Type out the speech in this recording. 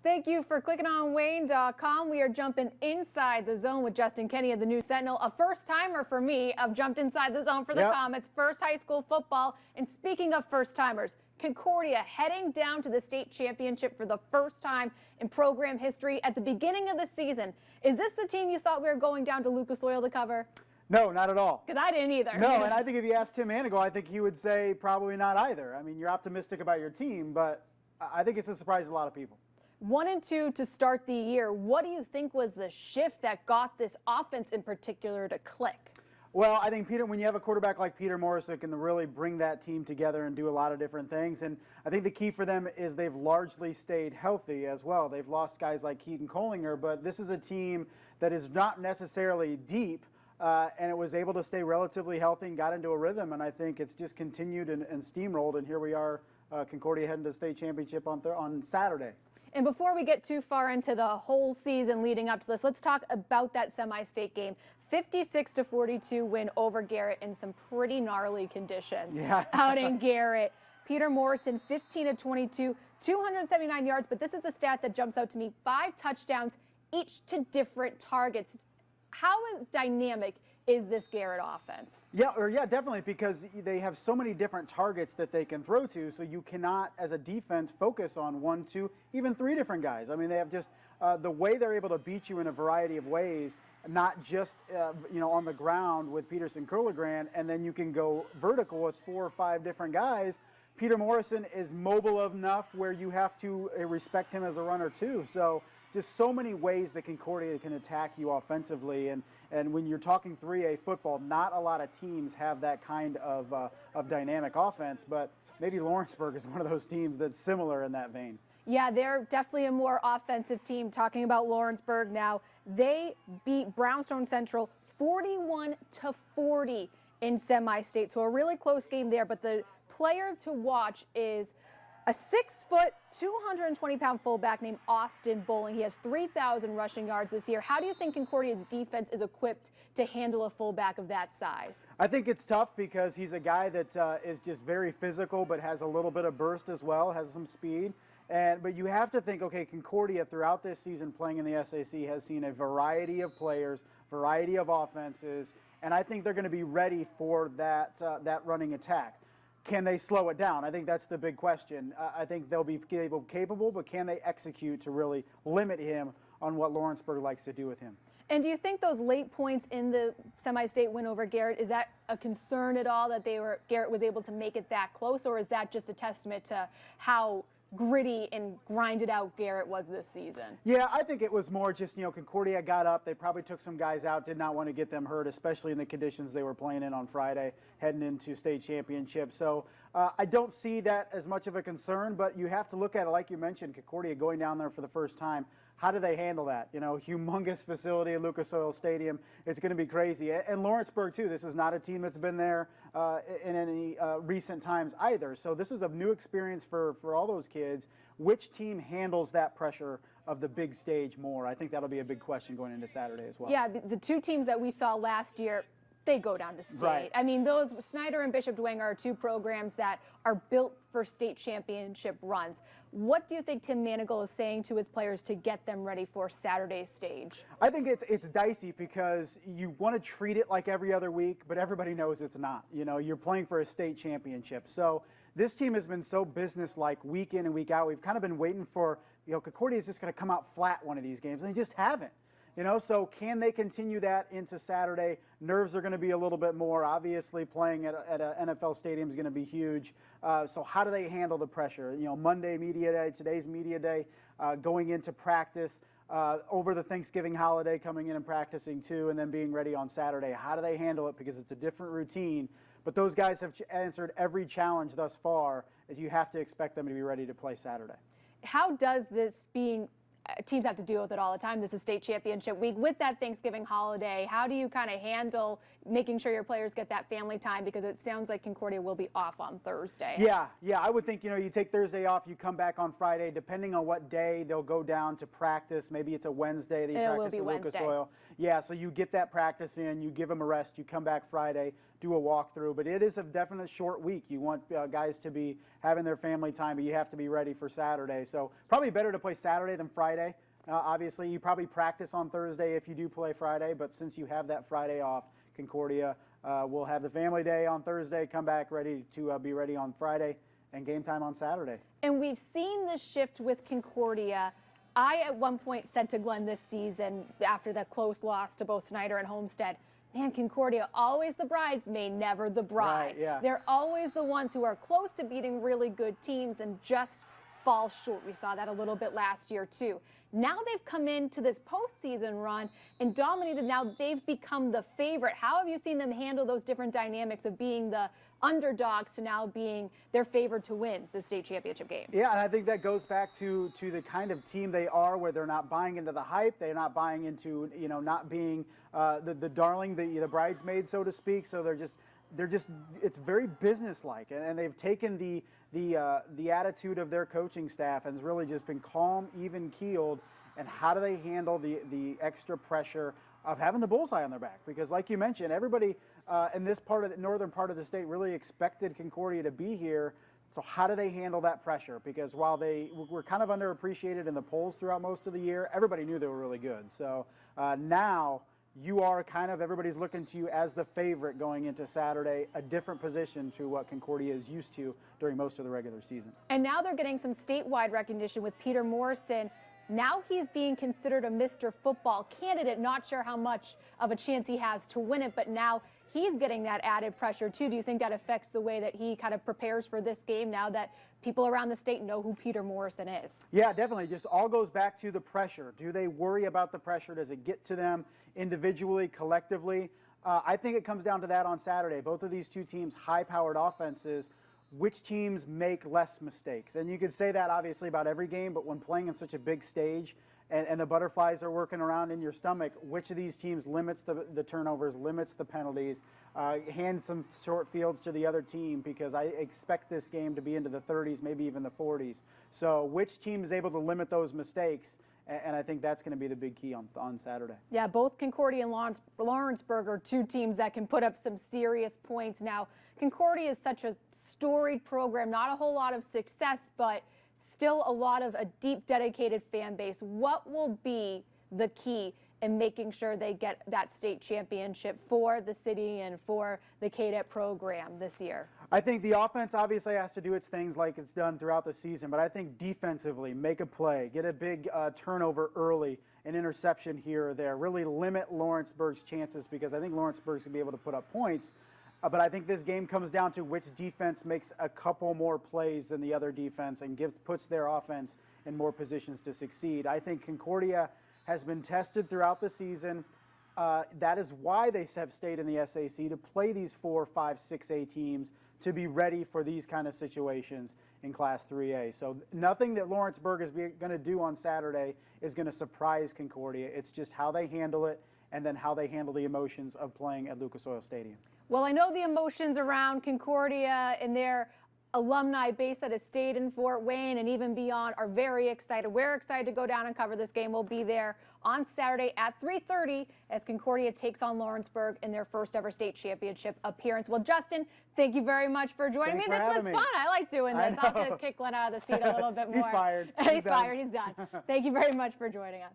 Thank you for clicking on Wayne.com. We are jumping inside the zone with Justin Kenny of the News Sentinel. A first-timer for me. I've jumped inside the zone for the Comets. First high school football. And speaking of first-timers, Concordia heading down to the state championship for the first time in program history at the beginning of the season. Is this the team you thought we were going down to Lucas Oil to cover? No, not at all. Because I didn't either. No, and I think if you asked Tim Manigal, I think he would say probably not either. I mean, you're optimistic about your team, but I think it's a surprise to a lot of people. 1-2 to start the year. What do you think was the shift that got this offense in particular to click? Well, I think, Peter, when you have a quarterback like Peter Morris that can really bring that team together and do a lot of different things, and I think the key for them is they've largely stayed healthy as well. They've lost guys like Keaton Collinger, but this is a team that is not necessarily deep, and it was able to stay relatively healthy and got into a rhythm, and I think it's just continued and steamrolled, and here we are, Concordia heading to the state championship on Saturday. And before we get too far into the whole season leading up to this, let's talk about that semi-state game. 56-42 win over Garrett in some pretty gnarly conditions out in Garrett. Peter Morrison, 15-22, 279 yards, but this is the stat that jumps out to me. 5 touchdowns, each to different targets. How dynamic is this Garrett offense? Yeah, definitely, because they have so many different targets that they can throw to, so you cannot, as a defense, focus on 1, 2, even 3 different guys. I mean, they have just the way they're able to beat you in a variety of ways, not just on the ground with Peterson Curligran, and then you can go vertical with 4 or 5 different guys. Peter Morrison is mobile enough where you have to respect him as a runner too. So just so many ways that Concordia can attack you offensively, and when you're talking 3A football, not a lot of teams have that kind of dynamic offense, but maybe Lawrenceburg is one of those teams that's similar in that vein. Yeah, they're definitely a more offensive team. Talking about Lawrenceburg now, they beat Brownstone Central 41-40 in semi-state, so a really close game there, but the player to watch is a 6-foot, 220-pound fullback named Austin Bowling. He has 3,000 rushing yards this year. How do you think Concordia's defense is equipped to handle a fullback of that size? I think it's tough because he's a guy that is just very physical but has a little bit of burst as well, has some speed. But you have to think, okay, Concordia throughout this season playing in the SAC has seen a variety of players, variety of offenses, and I think they're going to be ready for that running attack. Can they slow it down? I think that's the big question. I think they'll be capable, but can they execute to really limit him on what Lawrenceburg likes to do with him? And do you think those late points in the semi-state win over Garrett, is that a concern at all that Garrett was able to make it that close, or is that just a testament to how gritty and grinded out Garrett was this season? Yeah, I think it was more just, Concordia got up. They probably took some guys out, did not want to get them hurt, especially in the conditions they were playing in on Friday, heading into state championship. So I don't see that as much of a concern, but you have to look at it, like you mentioned, Concordia going down there for the first time. How do they handle that? Humongous facility at Lucas Oil Stadium. It's going to be crazy. And Lawrenceburg, too. This is not a team that's been there in any recent times either. So this is a new experience for all those kids. Which team handles that pressure of the big stage more? I think that'll be a big question going into Saturday as well. Yeah, the 2 teams that we saw last year, they go down to state. Right. I mean, those Snyder and Bishop Dwenger are 2 programs that are built for state championship runs. What do you think Tim Manigal is saying to his players to get them ready for Saturday's stage? I think it's dicey because you want to treat it like every other week, but everybody knows it's not. You're playing for a state championship. So this team has been so businesslike week in and week out. We've kind of been waiting for, Concordia is just going to come out flat one of these games, and they just haven't. So can they continue that into Saturday? Nerves are going to be a little bit more. Obviously, playing at an NFL stadium is going to be huge. So how do they handle the pressure? Monday media day, today's media day, going into practice, over the Thanksgiving holiday, coming in and practicing too, and then being ready on Saturday. How do they handle it? Because it's a different routine. But those guys have answered every challenge thus far, as you have to expect them to be ready to play Saturday. How does this being teams have to deal with it all the time. This is state championship week with that Thanksgiving holiday. How do you kind of handle making sure your players get that family time? Because it sounds like Concordia will be off on Thursday. Yeah. I would think, you take Thursday off, you come back on Friday. Depending on what day they'll go down to practice. Maybe it's a Wednesday that you practice at Lucas Oil. Yeah, so you get that practice in, you give them a rest, you come back Friday, do a walkthrough. But it is a definite short week. You want guys to be having their family time, but you have to be ready for Saturday. So probably better to play Saturday than Friday. Obviously, you probably practice on Thursday if you do play Friday, but since you have that Friday off, Concordia will have the family day on Thursday, come back ready to be ready on Friday, and game time on Saturday. And we've seen the shift with Concordia. I, at one point, said to Glenn this season, after that close loss to both Snyder and Homestead, man, Concordia, always the bridesmaid, never the bride. Right, yeah. They're always the ones who are close to beating really good teams and just fall short. We saw that a little bit last year, too. Now they've come into this postseason run and dominated. Now they've become the favorite. How have you seen them handle those different dynamics of being the underdogs to now being their favored to win the state championship game? Yeah, and I think that goes back to the kind of team they are, where they're not buying into the hype. They're not buying into, not being the darling, the bridesmaid, so to speak. So they're just it's very businesslike, and they've taken the attitude of their coaching staff and has really just been calm, even keeled. And how do they handle the extra pressure of having the bullseye on their back? Because like you mentioned, everybody in this part of the northern part of the state really expected Concordia to be here. So how do they handle that pressure? Because while they were kind of underappreciated in the polls throughout most of the year, everybody knew they were really good. So now you are everybody's looking to you as the favorite going into Saturday, a different position to what Concordia is used to during most of the regular season. And now they're getting some statewide recognition with Peter Morrison. Now he's being considered a Mr. Football candidate. Not sure how much of a chance he has to win it, but now he's getting that added pressure too. Do you think that affects the way that he kind of prepares for this game now that people around the state know who Peter Morrison is? Yeah, definitely. Just all goes back to the pressure. Do they worry about the pressure? Does it get to them individually, collectively? I think it comes down to that on Saturday. Both of these two teams, high-powered offenses. Which teams make less mistakes? And you could say that obviously about every game, but when playing on such a big stage and the butterflies are working around in your stomach, which of these teams limits the turnovers, limits the penalties, hands some short fields to the other team? Because I expect this game to be into the 30s, maybe even the 40s. So which team is able to limit those mistakes? And I think that's going to be the big key on Saturday. Yeah, both Concordia and Lawrenceburg are two teams that can put up some serious points. Now, Concordia is such a storied program, not a whole lot of success, but still a lot of a deep, dedicated fan base. What will be the key in making sure they get that state championship for the city and for the KDEP program this year? I think the offense obviously has to do its things like it's done throughout the season, but I think defensively, make a play, get a big turnover early, an interception here or there, really limit Lawrenceburg's chances, because I think Lawrenceburg's going to be able to put up points. But I think this game comes down to which defense makes a couple more plays than the other defense and puts their offense in more positions to succeed. I think Concordia has been tested throughout the season. That is why they have stayed in the SAC, to play these 4, 5, 6A teams, to be ready for these kind of situations in Class 3A. So nothing that Lawrenceburg is going to do on Saturday is going to surprise Concordia. It's just how they handle it and then how they handle the emotions of playing at Lucas Oil Stadium. Well, I know the emotions around Concordia and their alumni base that has stayed in Fort Wayne and even beyond are very excited. We're excited to go down and cover this game. We'll be there on Saturday at 3:30 as Concordia takes on Lawrenceburg in their first ever state championship appearance. Well, Justin, thank you very much for joining me. This was fun. I like doing this. I'll have to kick Glenn out of the seat a little bit more. He's fired. He's fired. He's done. Thank you very much for joining us.